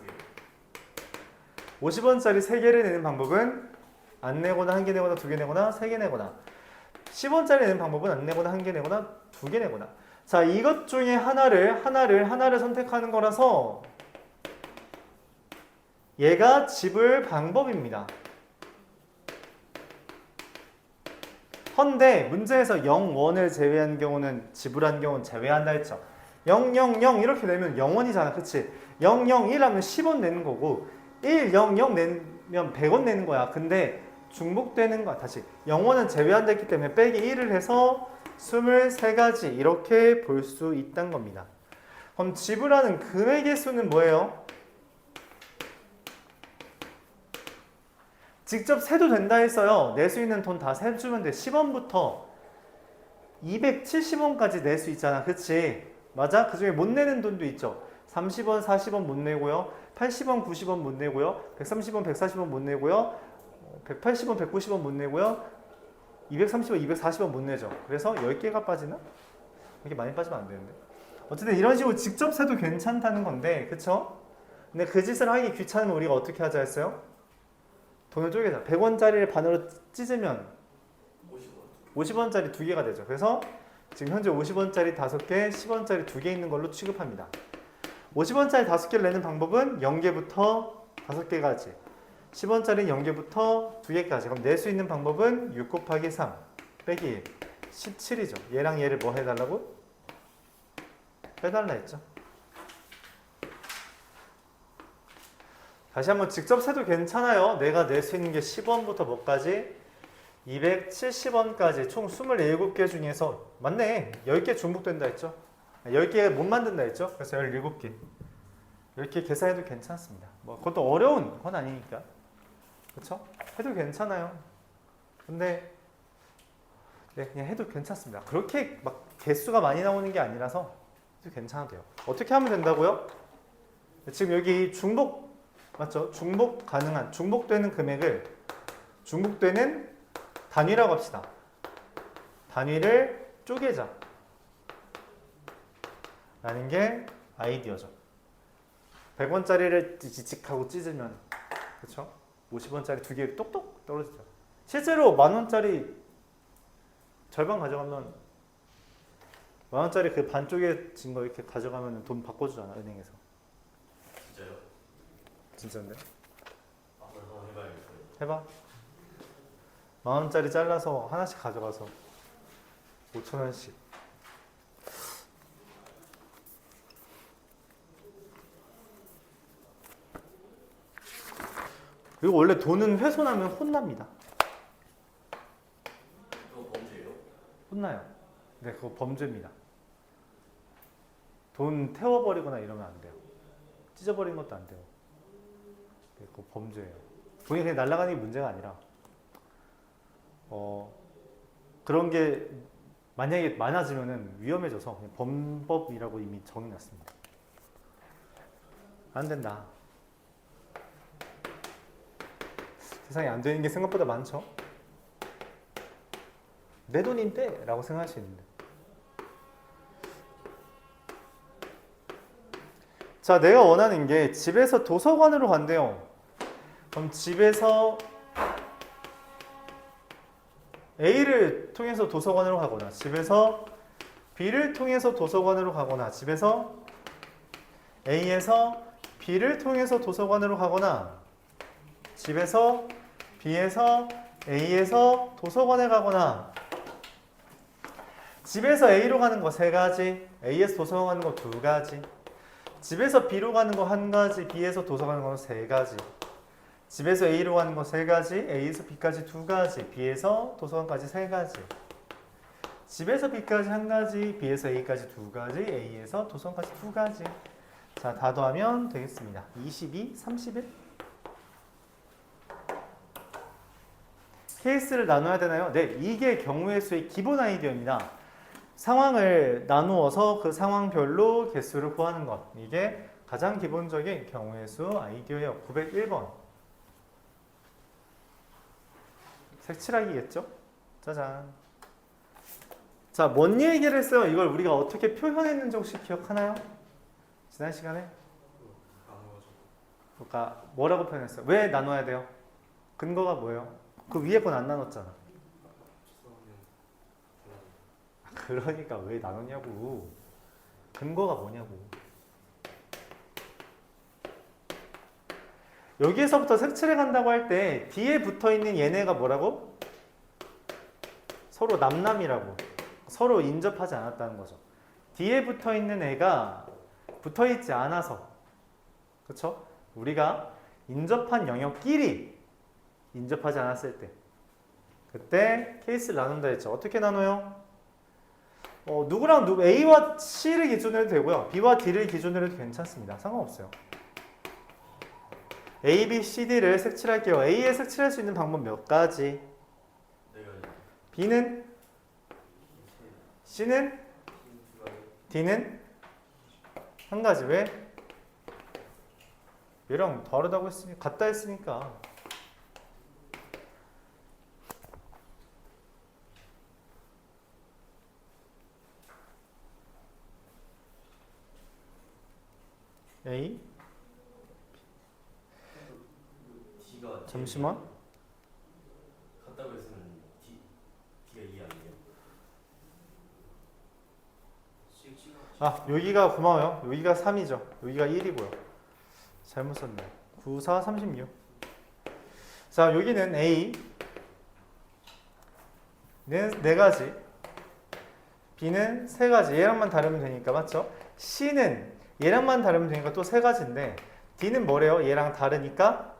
50원짜리 3개를 내는 방법은 안 내거나 1개 내거나 2개 내거나 3개 내거나. 10원짜리 내는 방법은 안 내거나 1개 내거나 2개 내거나. 자, 이것 중에 하나를 선택하는 거라서 얘가 지불 방법입니다. 헌데 문제에서 0, 1을 제외한 경우는 지불한 경우는 제외한다 했죠. 0, 0, 0 이렇게 내면 0원이잖아. 그치? 0, 0, 1 하면 10원 내는 거고 1, 0, 0 내면 100원 내는 거야. 근데 중복되는 거야. 다시 0원은 제외한다 했기 때문에 빼기 1을 해서 23가지 이렇게 볼 수 있다는 겁니다. 그럼 지불하는 금액의 수는 뭐예요? 직접 세도 된다 했어요. 낼 수 있는 돈 다 세주면 돼. 10원부터 270원까지 낼 수 있잖아. 그치? 맞아? 그 중에 못 내는 돈도 있죠. 30원, 40원 못 내고요. 80원, 90원 못 내고요. 130원, 140원 못 내고요. 180원, 190원 못 내고요. 230원, 240원 못 내죠. 그래서 10개가 빠지나? 이렇게 많이 빠지면 안 되는데. 어쨌든 이런 식으로 직접 세도 괜찮다는 건데, 그쵸? 근데 그 짓을 하기 귀찮으면 우리가 어떻게 하자 했어요? 돈을 쪼개자. 100원짜리를 반으로 찢으면 50원. 50원짜리 2개가 되죠. 그래서 지금 현재 50원짜리 5개, 10원짜리 2개 있는 걸로 취급합니다. 50원짜리 5개를 내는 방법은 0개부터 5개까지, 10원짜리 0개부터 2개까지. 그럼 낼 수 있는 방법은 6 곱하기 3 빼기 1, 17이죠. 얘랑 얘를 뭐 해달라고? 빼달라 했죠. 다시 한번 직접 세도 괜찮아요. 내가 낼 수 있는 게 10원부터 뭐까지? 270원까지 총 27개 중에서 맞네. 10개 중복된다 했죠. 10개 못 만든다 했죠. 그래서 17개. 이렇게 계산해도 괜찮습니다. 뭐 그것도 어려운 건 아니니까. 그렇죠? 해도 괜찮아요. 근데 네, 그냥 해도 괜찮습니다. 그렇게 막 개수가 많이 나오는 게 아니라서 해도 괜찮아요. 어떻게 하면 된다고요? 지금 여기 중복 맞죠? 중복 가능한 중복되는 금액을 중복되는 단위라고 합시다. 단위를 쪼개자 라는 게 아이디어죠. 100원짜리를 지직하고 찢으면 그렇죠? 50원짜리 2개 똑똑 떨어지죠. 실제로 만원짜리 절반 가져가면 만원짜리 그 반 쪼개진 거 이렇게 가져가면 돈 바꿔주잖아, 은행에서. 진짜요? 진짜인데? 한번 해봐야겠어요. 해봐. 만원짜리 잘라서 하나씩 가져가서 5,000원씩. 그리고 원래 돈은 훼손하면 혼납니다. 그거 범죄예요? 혼나요. 네, 그거 범죄입니다. 돈 태워버리거나 이러면 안 돼요. 찢어버리는 것도 안 돼요. 네, 그거 범죄예요. 돈이 그냥 날아가는 게 문제가 아니라 그런 게 만약에 많아지면은 위험해져서 그냥 범법이라고 이미 정해놨습니다. 안 된다. 세상에 안 되는 게 생각보다 많죠. 내 돈인데? 라고 생각할 수 있는데. 자, 내가 원하는 게 집에서 도서관으로 간대요. 그럼 집에서 A를 통해서 도서관으로 가거나 집에서 B를 통해서 도서관으로 가거나 집에서 A에서 B를 통해서 도서관으로 가거나 집에서 B에서 A에서 도서관에 가거나 집에서 A로 가는 거 3가지, A에서 도서관 가는 거 2가지, 집에서 B로 가는 거 1가지, B에서 도서관 가는 거 3가지, 집에서 A로 가는 거 3가지, A에서 B까지 2가지, B에서 도서관까지 3가지, 집에서 B까지 1가지, B에서 A까지 2가지, A에서 도서관까지 2가지. 자, 다 더하면 되겠습니다. 22, 31. 케이스를 나눠야 되나요? 네, 이게 경우의 수의 기본 아이디어입니다. 상황을 나누어서 그 상황별로 개수를 구하는 것. 이게 가장 기본적인 경우의 수 아이디어예요. 901번. 색칠하기겠죠? 짜잔. 자, 뭔 얘기를 했어요? 이걸 우리가 어떻게 표현했는지 혹시 기억하나요? 지난 시간에? 나눠가지고 그러니까 뭐라고 표현했어요? 왜 나눠야 돼요? 근거가 뭐예요? 그 위에 건 안 나눴잖아. 그러니까 왜 나눴냐고. 근거가 뭐냐고. 여기에서부터 색칠해 간다고 할 때 뒤에 붙어있는 얘네가 뭐라고? 서로 남남이라고. 서로 인접하지 않았다는 거죠. 뒤에 붙어있는 애가 붙어있지 않아서, 그쵸? 우리가 인접한 영역끼리 인접하지 않았을 때 그때 케이스를 나눈다 했죠. 어떻게 나눠요? 누구랑 누구 A와 C를 기준으로 해도 되고요. B와 D를 기준으로 해도 괜찮습니다. 상관없어요. A, B, C, D를 색칠할게요. A에 색칠할 수 있는 방법 몇 가지? B는? C는? D는? 한 가지. 왜? 얘랑 다르다고 했으니까, 같다 했으니까. A D가 잠시만. 같다고 했으면 D가 2 아니에요? 아 여기가 고마워요. 여기가 3이죠. 여기가 1이고요. 잘못 썼네. 9, 4, 36. 자 여기는 A 는 4가지, B는 3가지. 얘랑만 다르면 되니까 맞죠? C는 얘랑만 다르면 되니까 또 3가지인데 D는 뭐래요? 얘랑 다르니까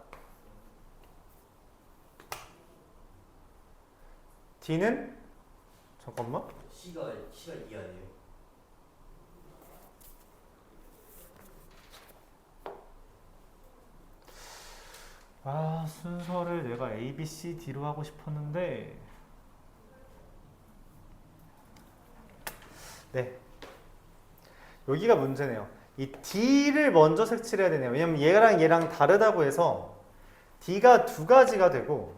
D는 잠깐만. C가 2 아니에요? 아 순서를 내가 A, B, C, D로 하고 싶었는데 네 여기가 문제네요. 이 D를 먼저 색칠해야 되네요. 왜냐면 얘랑 다르다고 해서 D가 2가지가 되고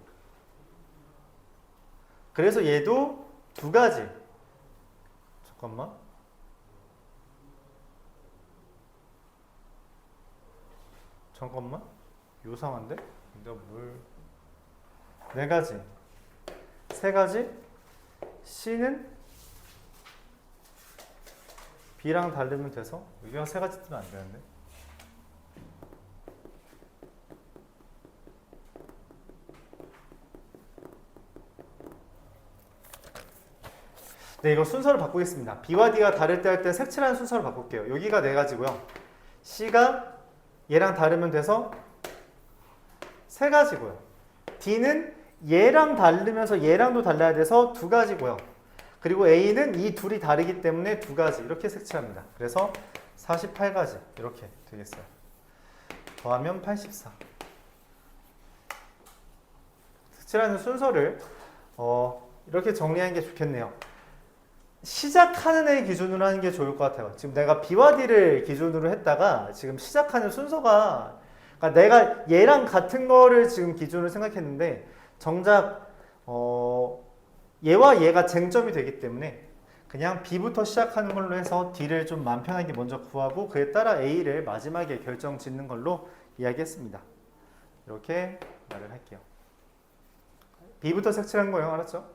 그래서 얘도 2가지. 잠깐만. 요상한데? 내가 뭘 4가지 3가지 C는 B랑 다르면 돼서 여기가 3가지 뜨면 안 되는데 네 이거 순서를 바꾸겠습니다. B와 D가 다를 때 할 때 색칠하는 순서를 바꿀게요. 여기가 4가지고요 C가 얘랑 다르면 돼서 3가지고요 D는 얘랑 다르면서 얘랑도 달라야 돼서 2가지고요 그리고 A는 이 둘이 다르기 때문에 2가지 이렇게 색칠합니다. 그래서 48가지 이렇게 되겠어요. 더하면 84. 색칠하는 순서를 이렇게 정리하는 게 좋겠네요. 시작하는 애 기준으로 하는 게 좋을 것 같아요. 지금 내가 B와 D를 기준으로 했다가 지금 시작하는 순서가 그러니까 내가 얘랑 같은 거를 지금 기준으로 생각했는데 정작 얘와 얘가 쟁점이 되기 때문에 그냥 B부터 시작하는 걸로 해서 D를 좀 마음 편하게 먼저 구하고 그에 따라 A를 마지막에 결정 짓는 걸로 이야기했습니다. 이렇게 말을 할게요. B부터 색칠한 거예요. 알았죠?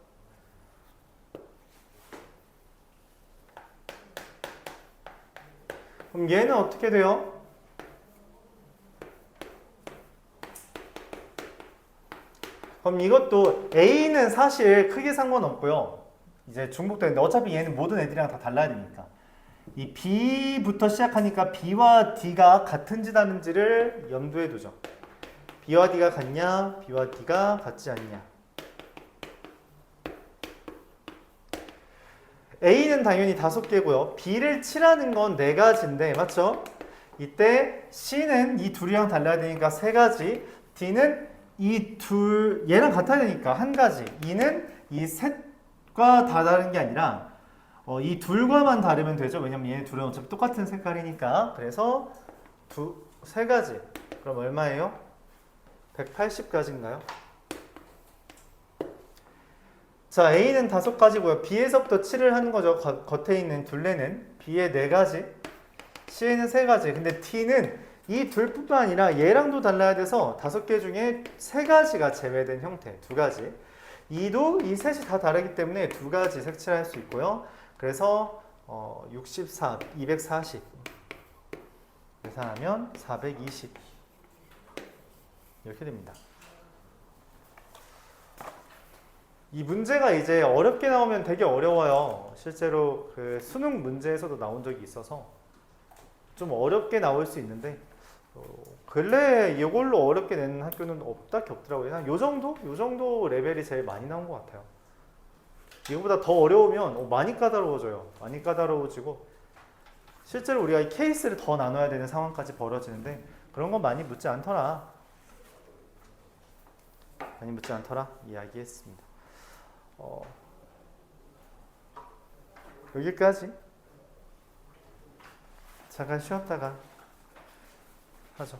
그럼 얘는 어떻게 돼요? 그럼 이것도 A는 사실 크게 상관없고요. 이제 중복되는데 어차피 얘는 모든 애들이랑 다 달라야 되니까. 이 B부터 시작하니까 B와 D가 같은지 다른지를 염두에 두죠. B와 D가 같냐? B와 D가 같지 않냐? A는 당연히 5개고요. B를 칠하는 건 4가지인데 맞죠? 이때 C는 이 둘이랑 달라야 되니까 3가지, D는 이 둘 얘랑 같아야 되니까 1가지, E는 이 셋과 다 다른 게 아니라 이 둘과만 다르면 되죠. 왜냐면 얘네 둘은 어차피 똑같은 색깔이니까. 그래서 3가지. 그럼 얼마예요? 180가지인가요? 자, A는 5가지고요. B에서부터 칠을 하는 거죠. 겉에 있는 둘레는 B에 4가지, C에는 3가지. 근데 T는 이 둘뿐만 아니라 얘랑도 달라야 돼서 5개 중에 3가지가 제외된 형태, 2가지. E도 이 셋이 다 다르기 때문에 2가지 색칠할 수 있고요. 그래서 64, 240 계산하면 420 이렇게 됩니다. 이 문제가 이제 어렵게 나오면 되게 어려워요. 실제로 그 수능 문제에서도 나온 적이 있어서 좀 어렵게 나올 수 있는데 근래 이걸로 어렵게 내는 학교는 딱히 없더라고요. 그냥 요 정도 레벨이 제일 많이 나온 것 같아요. 이거보다 더 어려우면 많이 까다로워져요. 많이 까다로워지고 실제로 우리가 이 케이스를 더 나눠야 되는 상황까지 벌어지는데 그런 건 많이 묻지 않더라. 이야기했습니다. 여기까지 잠깐 쉬었다가 하죠.